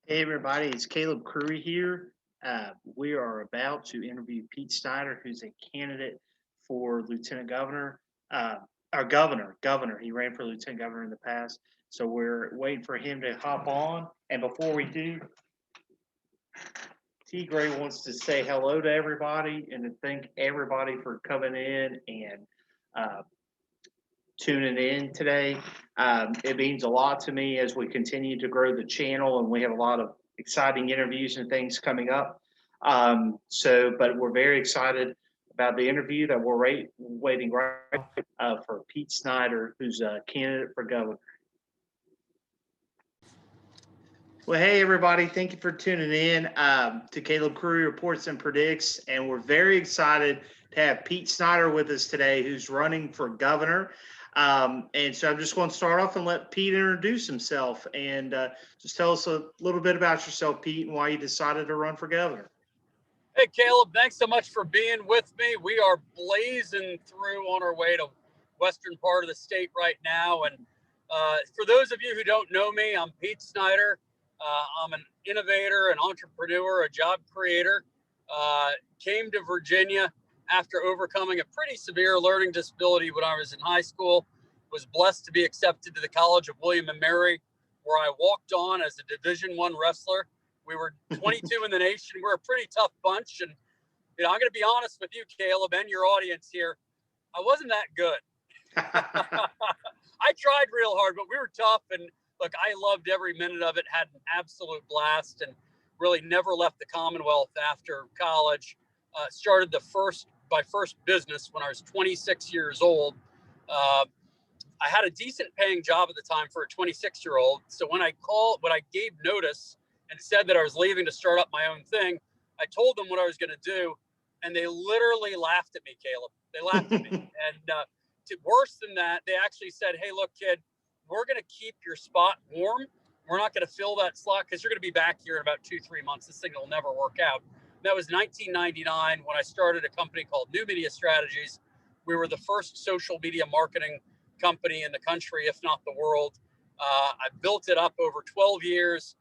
Hey everybody, it's Caleb Curry here. We are about to interview Pete Snyder, who's a candidate for lieutenant governor, uh, or governor. He ran for lieutenant governor in the past, so we're waiting for him to hop on. And before we do, T. Gray wants to say hello to everybody and to thank everybody for coming in and uh, tuning in today. It means a lot to me as we continue to grow the channel, and we have a lot of exciting interviews and things coming up. But we're very excited about the interview that we're waiting right for Pete Snyder, who's a candidate for governor. Well, hey everybody, thank you for tuning in to Caleb Curry Reports and Predicts, and we're very excited to have Pete Snyder with us today, who's running for governor. And so I'm just going to start off and let Pete introduce himself and just tell us a little bit about yourself, Pete, and why you decided to run for governor. Hey, Caleb, thanks so much for being with me. We are blazing through on our way to western part of the state right now. And for those of you who don't know me, I'm Pete Snyder. I'm an innovator, an entrepreneur, a job creator. Came to Virginia after overcoming a pretty severe learning disability when I was in high school. Was blessed to be accepted to the College of William and Mary, where I walked on as a Division I wrestler. We were 22 in the nation. We're a pretty tough bunch. And, I'm going to be honest with you, Caleb, and your audience here. I wasn't that good. I tried real hard, but we were tough. And look, I loved every minute of it, had an absolute blast, and really never left the Commonwealth after college. Started my first business when I was 26 years old. I had a decent paying job at the time for a 26-year-old. So when I gave notice and said that I was leaving to start up my own thing, I told them what I was going to do, and they literally laughed at me, Caleb. They laughed at me. And worse than that, they actually said, hey, look, kid, we're going to keep your spot warm. We're not going to fill that slot because you're going to be back here in about 2-3 months. This thing will never work out. And that was 1999 when I started a company called New Media Strategies. We were the first social media marketing company in the country, if not the world. I built it up over 12 years.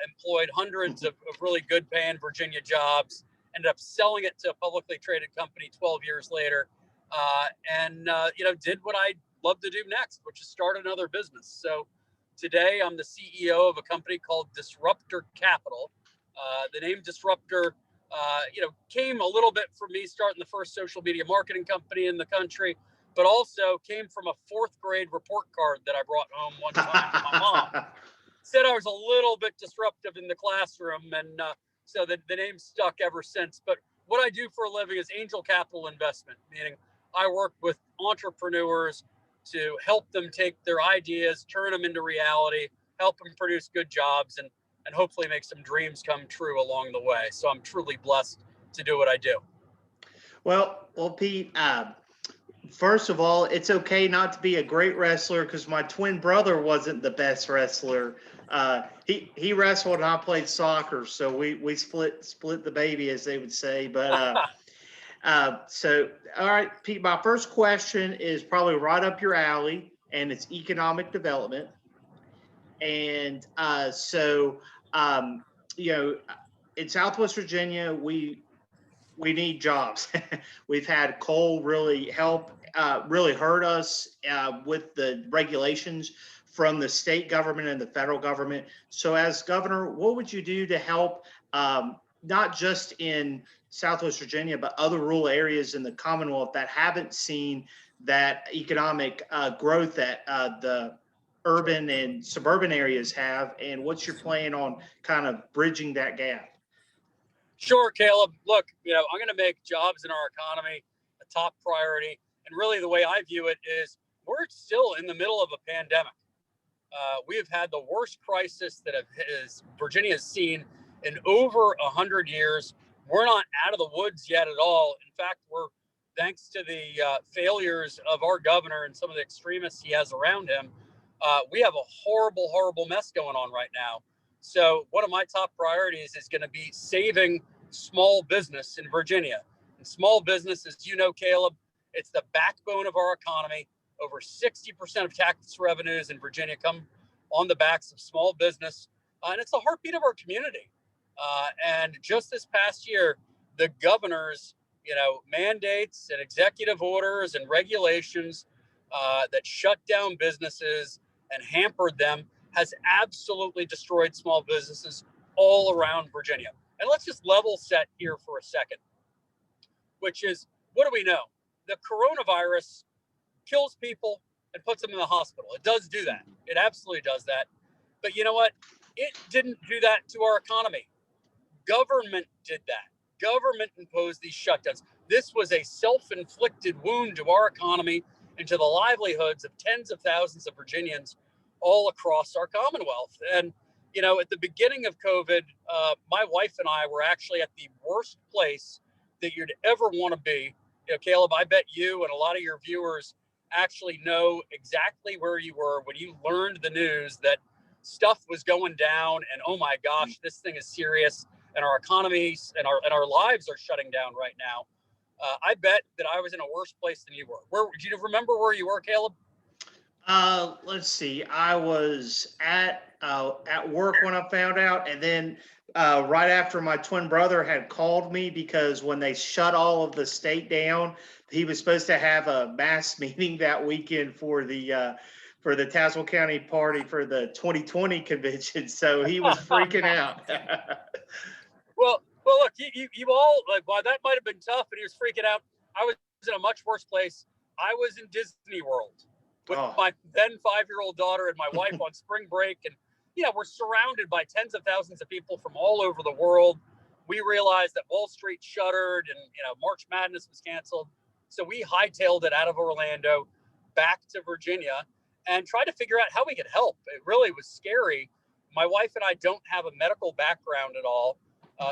Employed hundreds of really good paying Virginia jobs, ended up selling it to a publicly traded company 12 years later, and did what I love to do next, which is start another business. So today I'm the CEO of a company called Disruptor Capital. The name Disruptor, came a little bit from me starting the first social media marketing company in the country, but also came from a 4th grade report card that I brought home one time to my mom. Said I was a little bit disruptive in the classroom, and so the name stuck ever since. But what I do for a living is angel capital investment, meaning I work with entrepreneurs to help them take their ideas, turn them into reality, help them produce good jobs, and hopefully make some dreams come true along the way. So I'm truly blessed to do what I do. Well, Pete, first of all, it's okay not to be a great wrestler because my twin brother wasn't the best wrestler. He wrestled and I played soccer, so we split the baby, as they would say. But so all right, Pete. My first question is probably right up your alley, and it's economic development. And in Southwest Virginia, we need jobs. We've had coal really hurt us with the regulations from the state government and the federal government. So as governor, what would you do to help not just in Southwest Virginia, but other rural areas in the Commonwealth that haven't seen that economic growth that the urban and suburban areas have? And what's your plan on kind of bridging that gap? Sure, Caleb. Look, I'm going to make jobs in our economy a top priority. And really the way I view it is we're still in the middle of a pandemic. We have had the worst crisis that Virginia has seen in over 100 years. We're not out of the woods yet at all. In fact, thanks to the failures of our governor and some of the extremists he has around him, we have a horrible, horrible mess going on right now. So one of my top priorities is going to be saving small business in Virginia. And small business, as you know, Caleb, it's the backbone of our economy. Over 60% of tax revenues in Virginia come on the backs of small business. and it's the heartbeat of our community. And just this past year, the governor's, mandates and executive orders and regulations that shut down businesses and hampered them has absolutely destroyed small businesses all around Virginia. And let's just level set here for a second, which is, what do we know? The coronavirus kills people and puts them in the hospital. It does do that. It absolutely does that. But you know what? It didn't do that to our economy. Government did that. Government imposed these shutdowns. This was a self-inflicted wound to our economy and to the livelihoods of tens of thousands of Virginians all across our Commonwealth. And, at the beginning of COVID, my wife and I were actually at the worst place that you'd ever want to be. Caleb, I bet you and a lot of your viewers actually know exactly where you were when you learned the news that stuff was going down and, oh my gosh, this thing is serious and our economies and our lives are shutting down right now. I bet that I was in a worse place than you were. Where do you remember where you were, Caleb? Let's see. I was at work when I found out, and then right after my twin brother had called me because when they shut all of the state down, he was supposed to have a mass meeting that weekend for the Tazewell County party for the 2020 convention. So he was freaking out. Well, look, you all, like, while that might have been tough and he was freaking out, I was in a much worse place. I was in Disney World with my then 5-year-old daughter and my wife on spring break. And, we're surrounded by tens of thousands of people from all over the world. We realized that Wall Street shuttered and, March Madness was canceled. So we hightailed it out of Orlando back to Virginia and tried to figure out how we could help. It really was scary. My wife and I don't have a medical background at all.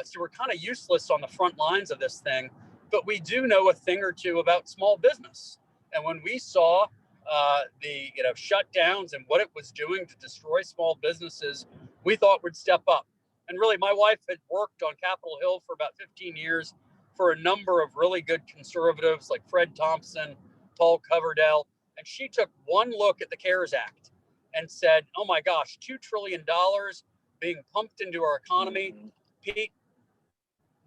So we're kind of useless on the front lines of this thing, but we do know a thing or two about small business. And when we saw the shutdowns and what it was doing to destroy small businesses, we thought we'd step up. And really, my wife had worked on Capitol Hill for about 15 years for a number of really good conservatives like Fred Thompson, Paul Coverdell, and she took one look at the CARES Act and said, "Oh my gosh, $2 trillion being pumped into our economy." Pete,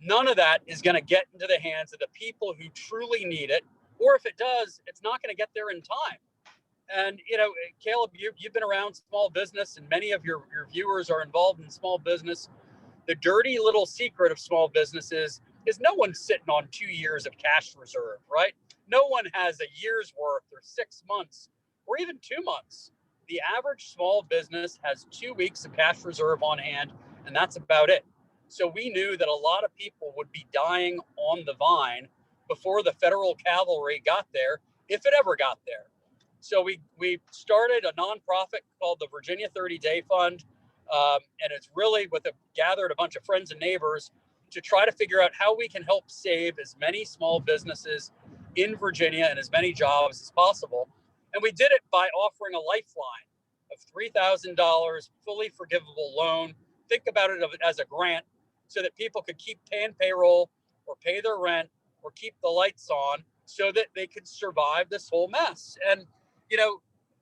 none of that is going to get into the hands of the people who truly need it. Or if it does, it's not going to get there in time. And, Caleb, you've been around small business and many of your viewers are involved in small business. The dirty little secret of small businesses is no one's sitting on 2 years of cash reserve, right? No one has a year's worth or 6 months or even 2 months. The average small business has 2 weeks of cash reserve on hand, and that's about it. So we knew that a lot of people would be dying on the vine before the federal cavalry got there, if it ever got there. So we started a nonprofit called the Virginia 30-Day Fund, and it's really gathered a bunch of friends and neighbors to try to figure out how we can help save as many small businesses in Virginia and as many jobs as possible. And we did it by offering a lifeline of $3,000 fully forgivable loan. Think about it as a grant so that people could keep paying payroll or pay their rent or keep the lights on so that they could survive this whole mess. And,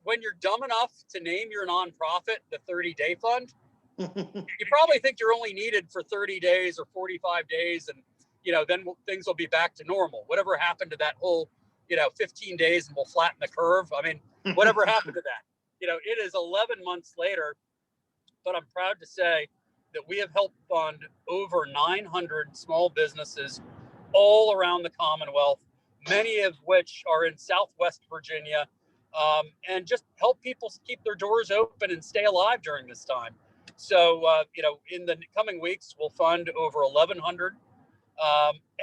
when you're dumb enough to name your nonprofit the 30-Day Fund, you probably think you're only needed for 30 days or 45 days. And, then things will be back to normal. Whatever happened to that whole, 15 days and we'll flatten the curve. I mean, whatever happened to that? It is 11 months later, but I'm proud to say that we have helped fund over 900 small businesses all around the Commonwealth, many of which are in Southwest Virginia, and just help people keep their doors open and stay alive during this time. So, in the coming weeks, we'll fund over 1,100.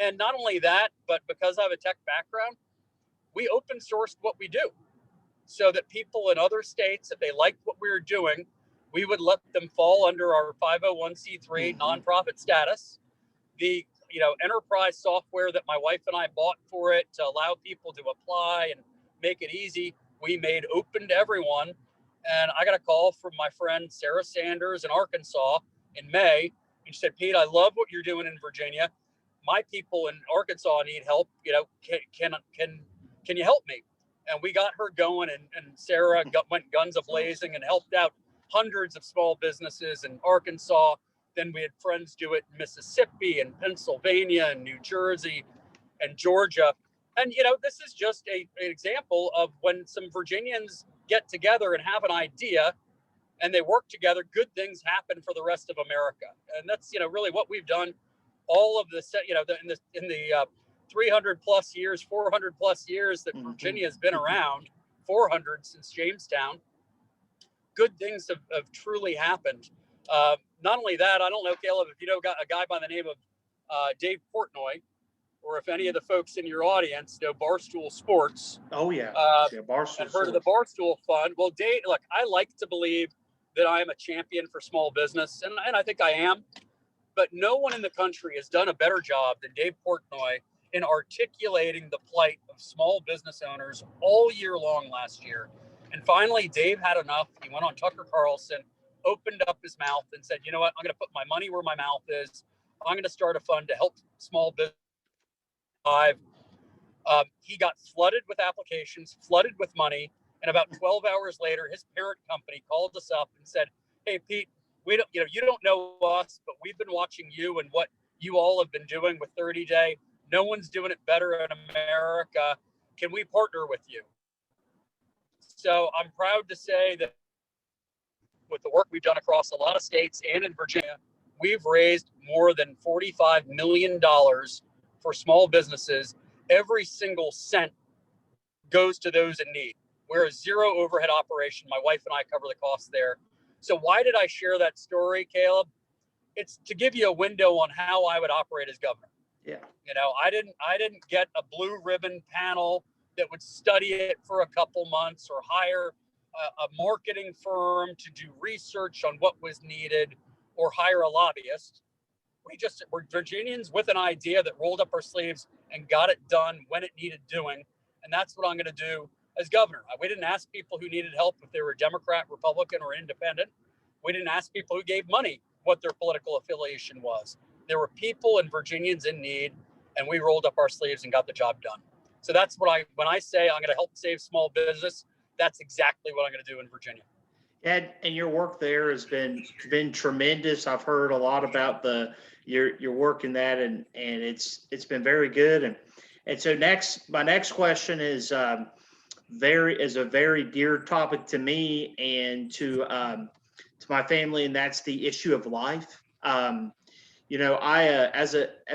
And not only that, but because I have a tech background, we open sourced what we do so that people in other states, if they liked what we were doing, we would let them fall under our 501c3 nonprofit status. The enterprise software that my wife and I bought for it to allow people to apply and make it easy, we made open to everyone. And I got a call from my friend Sarah Sanders in Arkansas in May, and she said, "Pete, I love what you're doing in Virginia. My people in Arkansas need help. Can you help me?" And we got her going, and Sarah went guns a blazing and helped out hundreds of small businesses in Arkansas. Then we had friends do it in Mississippi and Pennsylvania and New Jersey and Georgia. And, this is just an example of when some Virginians get together and have an idea and they work together, good things happen for the rest of America. And that's, really what we've done all of this, in the 300 plus years, 400 plus years that Virginia has been around, 400 since Jamestown. Good things have truly happened. Not only that, I don't know, Caleb, if you know a guy by the name of Dave Portnoy, or if any of the folks in your audience know Barstool Sports. Oh, yeah. Barstool I've heard of the Barstool Fund. Well, Dave, look, I like to believe that I am a champion for small business, and I think I am. But no one in the country has done a better job than Dave Portnoy in articulating the plight of small business owners all year long last year. And finally, Dave had enough. He went on Tucker Carlson, opened up his mouth and said, you know what, I'm going to put my money where my mouth is. I'm going to start a fund to help small business. He got flooded with applications, flooded with money. And about 12 hours later, his parent company called us up and said, hey, Pete, we don't, you don't know us, but we've been watching you and what you all have been doing with 30 Day. No one's doing it better in America. Can we partner with you? So I'm proud to say that with the work we've done across a lot of states and in Virginia, we've raised more than $45 million for small businesses. Every single cent goes to those in need. We're a zero overhead operation. My wife and I cover the costs there. So why did I share that story, Caleb? It's to give you a window on how I would operate as governor. Yeah. I didn't get a blue ribbon panel that would study it for a couple months or hire a marketing firm to do research on what was needed or hire a lobbyist. We're Virginians with an idea that rolled up our sleeves and got it done when it needed doing. And that's what I'm going to do as governor. We didn't ask people who needed help if they were Democrat, Republican, or independent. We didn't ask people who gave money what their political affiliation was. There were people and Virginians in need, and we rolled up our sleeves and got the job done. So that's what when I say I'm going to help save small business, that's exactly what I'm going to do in Virginia. And your work there has been tremendous. I've heard a lot about your work in that, and it's been very good. And so my next question is a very dear topic to me and to my family, and that's the issue of life. I as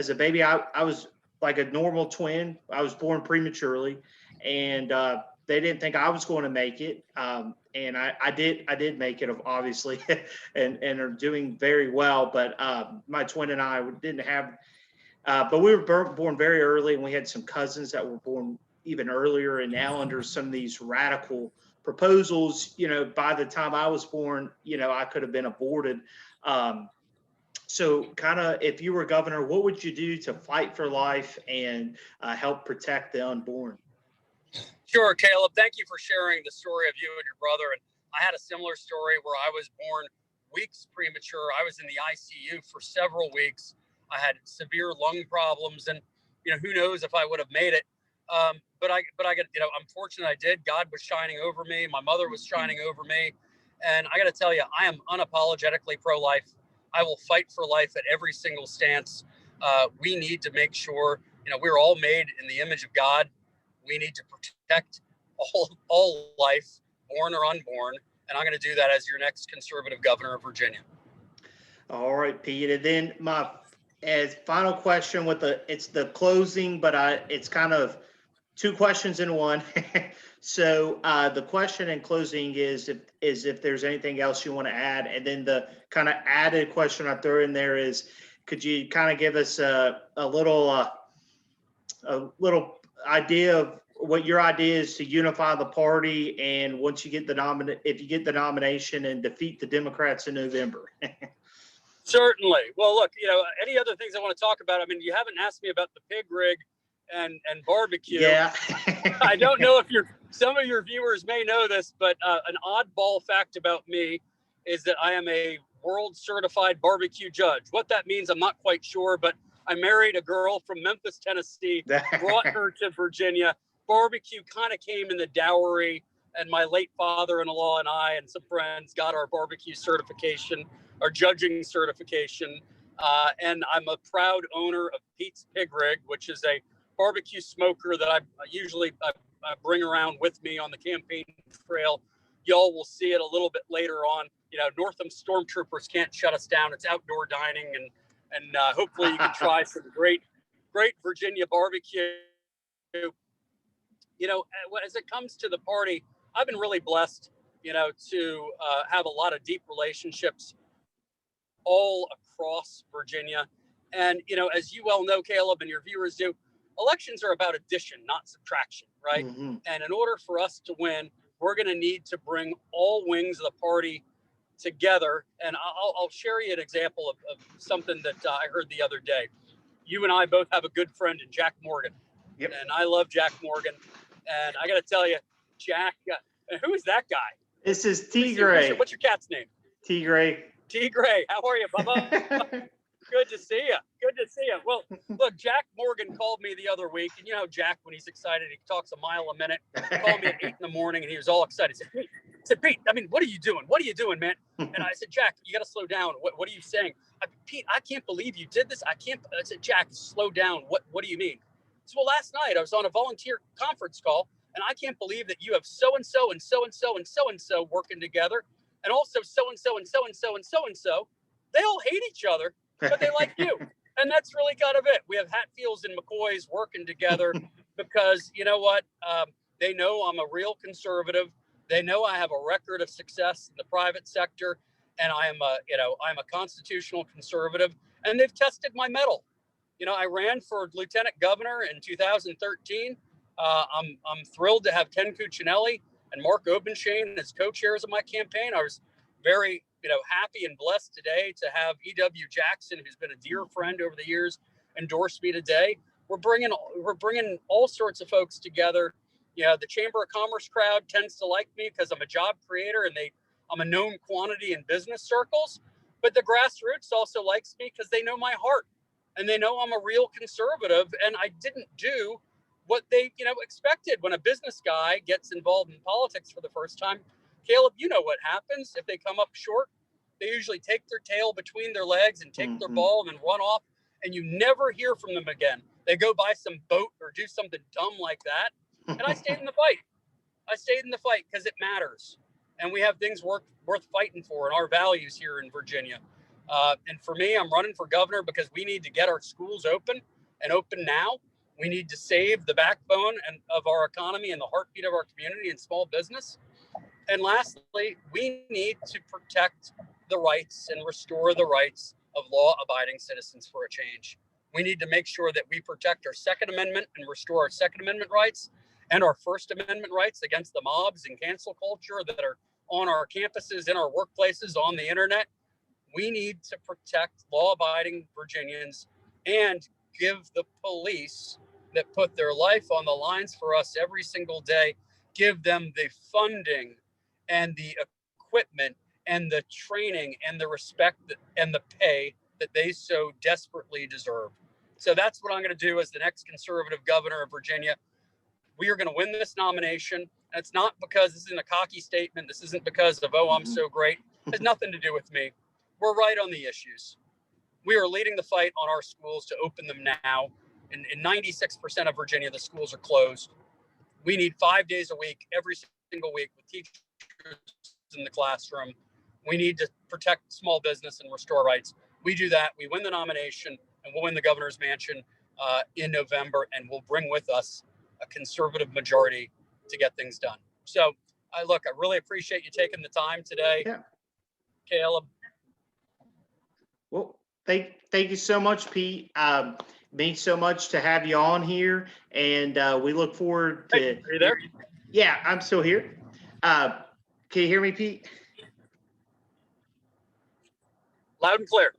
a baby, I was like a normal twin. I was born prematurely, and they didn't think I was going to make it. And I did make it, obviously, and are doing very well. But my twin and I didn't have, but we were born very early, and we had some cousins that were born even earlier. And now under some of these radical proposals, by the time I was born, I could have been aborted. So kind of, if you were governor, what would you do to fight for life and help protect the unborn? Sure, Caleb. Thank you for sharing the story of you and your brother. And I had a similar story where I was born weeks premature. I was in the ICU for several weeks. I had severe lung problems, and who knows if I would have made it. But I got, I'm fortunate I did. God was shining over me. My mother was shining over me, and I got to tell you, I am unapologetically pro-life. I will fight for life at every single stance. We need to make sure, we're all made in the image of God. We need to protect all life, born or unborn, and I'm going to do that as your next conservative governor of Virginia. All right, Pete. And then my final question it's the closing, but it's kind of two questions in one. So the question in closing is if there's anything else you want to add, and then the kind of added question I throw in there is, could you kind of give us a little idea of what your idea is to unify the party, and once you get if you get the nomination and defeat the Democrats in November? Certainly. Well, look, any other things I want to talk about? I mean, you haven't asked me about the pig rig and barbecue. Yeah. I don't know if some of your viewers may know this, but an oddball fact about me is that I am a world certified barbecue judge. What that means, I'm not quite sure, but I married a girl from Memphis, Tennessee, brought her to Virginia. Barbecue kind of came in the dowry. and my late father-in-law and I and some friends got our barbecue certification, our judging certification. And I'm a proud owner of Pete's Pig Rig, which is a barbecue smoker that I bring around with me on the campaign trail. Y'all will see it a little bit later on. Northam stormtroopers can't shut us down. It's outdoor dining, and hopefully you can try some great Virginia barbecue. As it comes to the party, I've been really blessed, to have a lot of deep relationships all across Virginia. And, as you well know, Caleb, and your viewers do, elections are about addition, not subtraction, right? Mm-hmm. And in order for us to win, we're going to need to bring all wings of the party together. And I'll share you an example of something that I heard the other day. You and I both have a good friend in Jack Morgan. Yep. And I love Jack Morgan. And I got to tell you, Jack, who is that guy? This is T. Gray. What's your cat's name? T. Gray. T. Gray. How are you, Bubba? Good to see you. Good to see you. Well, look, Jack Morgan called me the other week. And Jack, when he's excited, he talks a mile a minute. He called me at 8 in the morning and he was all excited. He said, Pete, what are you doing? What are you doing, man? And I said, Jack, you got to slow down. What are you saying? Pete, I can't believe you did this. I said, Jack, slow down. What do you mean? So, well, last night I was on a volunteer conference call and I can't believe that you have so-and-so and so-and-so and so-and-so working together. And also so-and-so and so-and-so and so-and-so. They all hate each other, but they like you. And that's really kind of it. We have Hatfields and McCoys working together because you know what? They know I'm a real conservative. They know I have a record of success in the private sector, and I'm a constitutional conservative. And they've tested my mettle. I ran for lieutenant governor in 2013. I'm thrilled to have Ken Cuccinelli and Mark Obenshain as co-chairs of my campaign. I was very happy and blessed today to have E.W. Jackson, who's been a dear friend over the years, endorse me today. We're bringing all sorts of folks together. The Chamber of Commerce crowd tends to like me because I'm a job creator and I'm a known quantity in business circles. But the grassroots also likes me because they know my heart and they know I'm a real conservative. And I didn't do what they expected when a business guy gets involved in politics for the first time. Caleb, you know what happens if they come up short. They usually take their tail between their legs and take their ball and then run off, and you never hear from them again. They go buy some boat or do something dumb like that. And I stayed in the fight. I stayed in the fight because it matters. And we have things worth fighting for and our values here in Virginia. And for me, I'm running for governor because we need to get our schools open and open now. We need to save the backbone of our economy and the heartbeat of our community and small business. And lastly, we need to protect the rights and restore the rights of law-abiding citizens for a change. We need to make sure that we protect our Second Amendment and restore our Second Amendment rights and our First Amendment rights against the mobs and cancel culture that are on our campuses, in our workplaces, on the internet. We need to protect law-abiding Virginians and give the police that put their life on the lines for us every single day, give them the funding and the equipment and the training and the respect and the pay that they so desperately deserve. So that's what I'm going to do as the next conservative governor of Virginia. We are going to win this nomination. And it's not because this isn't a cocky statement. This isn't because of, I'm so great. It has nothing to do with me. We're right on the issues. We are leading the fight on our schools to open them now. In 96% of Virginia, the schools are closed. We need 5 days a week, every single week, with teachers in the classroom. We need to protect small business and restore rights. We do that. We win the nomination, and we'll win the governor's mansion in November, and we'll bring with us a conservative majority to get things done. So, I really appreciate you taking the time today, Caleb. Well, thank you so much, Pete. Means so much to have you on here, and we look forward to. Hey, are you there? Yeah, I'm still here. Can you hear me, Pete? Loud and clear.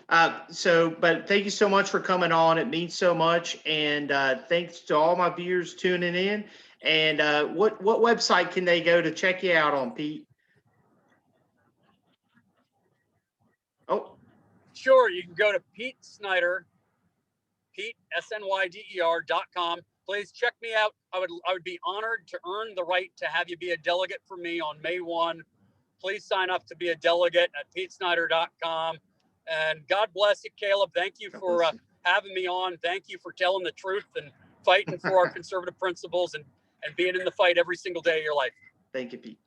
But thank you so much for coming on. It means so much, and thanks to all my viewers tuning in. And what website can they go to check you out on, Pete? Oh, sure. You can go to Pete Snyder, SNYDER.com. please check me out. I would be honored to earn the right to have you be a delegate for me on May 1. Please sign up to be a delegate at petesnyder.com. And God bless you, Caleb. Thank you for having me on. Thank you for telling the truth and fighting for our conservative principles and being in the fight every single day of your life. Thank you, Pete.